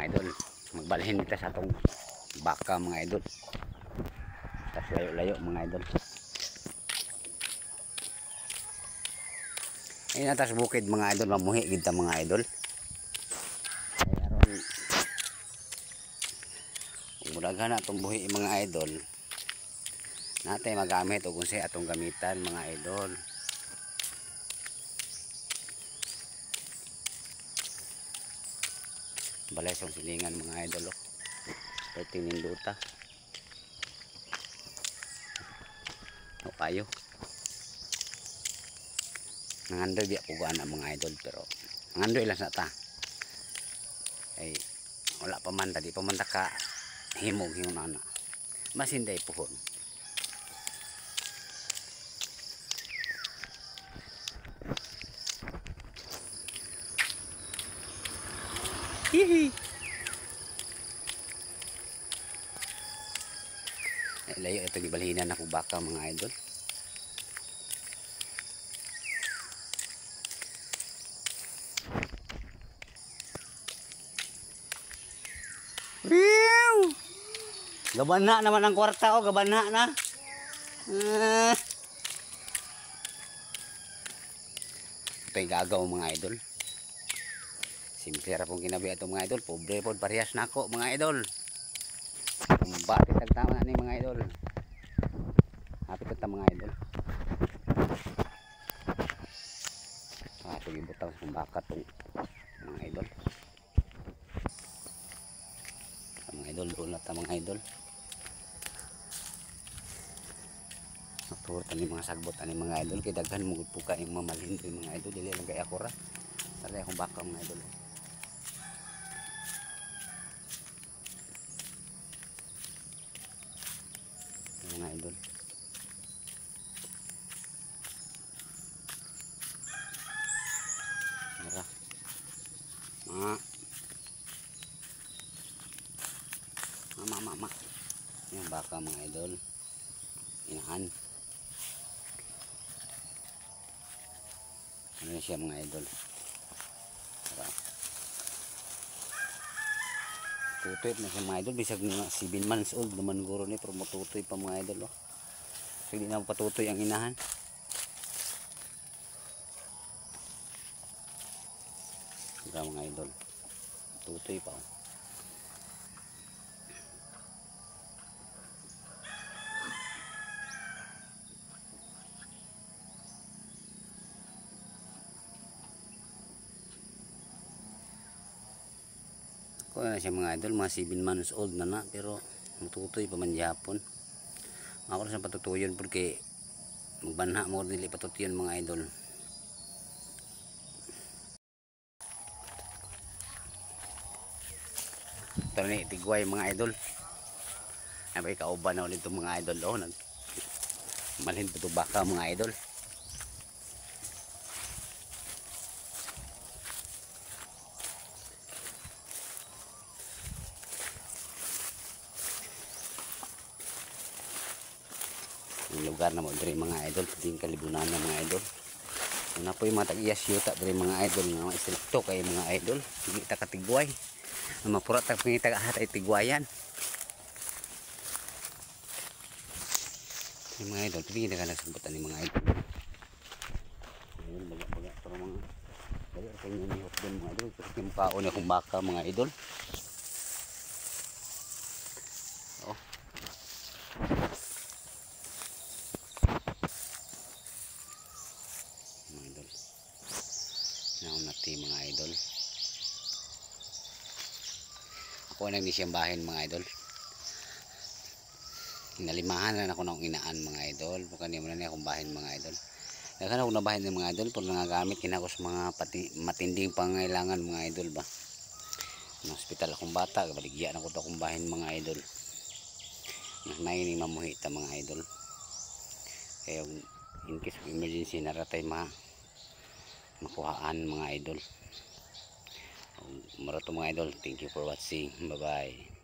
idol, magbalhin kita sa atong baka mga idol. Tapos layo-layo mga idol. Ayun atas bukid mga idol, mamuhi kita mga idol. Ay aron muraghan na itong buhi mga idol. Natay magamit o kung siya atong gamitan mga idol. Balay sa silingan mga idol. Ito tininduta. O kayo. Nangandoy biya pugaan ang mga idol, pero nangandoy lang sa ta. Ay wala pa man, di pa man ka himog yung nana. Mas hindi puhon. Hihi. Ay, layo ito gibalhinan ako baka mga idol. Gabana naman ang kwarta ko, gabana na. Ito'y gagaw mga idol. Simple ra pong kinabi ito mga idol. Pobre po parehas na ako mga idol. Bakit tagtama na ni mga idol. Hapit ito mga idol. Ito gibutaw sa baka itong mga idol. Mga idol, doon na mga idol. Naturta ni mga sagbot ani mga idol. Kaya daghan mo po kayong mamalhin mga idol. Dili lang kaya ako ra. Tara akong baka mga idol. Mga idol. Tara. Mama. Yung baka mga idol. Inahan. Ano siya mga idol. Tara. Tutoy na siya mga idol. Bisag nga 7 months old naman guro ni. Pero matutoy pa mga idol. So hindi na patutoy ang inahan. Tara mga idol. Tutoy pa. Ko na siya mga idol, mga 7 months old na pero matutoy pa man yapon. Ako na sa patutuyon porque magbanha mo dili patutuyon mga idol. Ito ni tigway mga idol. Ay ba kauban na ulit itong mga idol. Oh, malhin pa ito baka mga idol. Yung lugar na mo diri mga idol, din kalibunan na mga idol. Una po yung mga tag-iyas yuta diri mga idol nga istrikto kay mga idol. Hindi ta katigway. Mapura ta pangita ka hatay tigwayan. Yung mga idol, pili na ka nagsabutan ni mga idol. Ayun, baga para mga dali kayo nihok din mga idol. Pero yung kaon akong baka mga idol. Oh. Mga idol. Naon nati mga idol. Ako nang nisyambahin mga idol. Nalimahan na ako ng inaan mga idol. Bukan niya mo na akong bahin mga idol. Kaya ako nabahin ng mga idol. Pag nangagamit kinakos mga matinding pangailangan mga idol ba. Ng hospital akong bata. Baligyan ako ito akong bahin mga idol. Mas naining mamuhita mga idol. Kaya in case of emergency naratay makuhaan mga idol. Marato mga idol. Thank you for watching. Bye bye.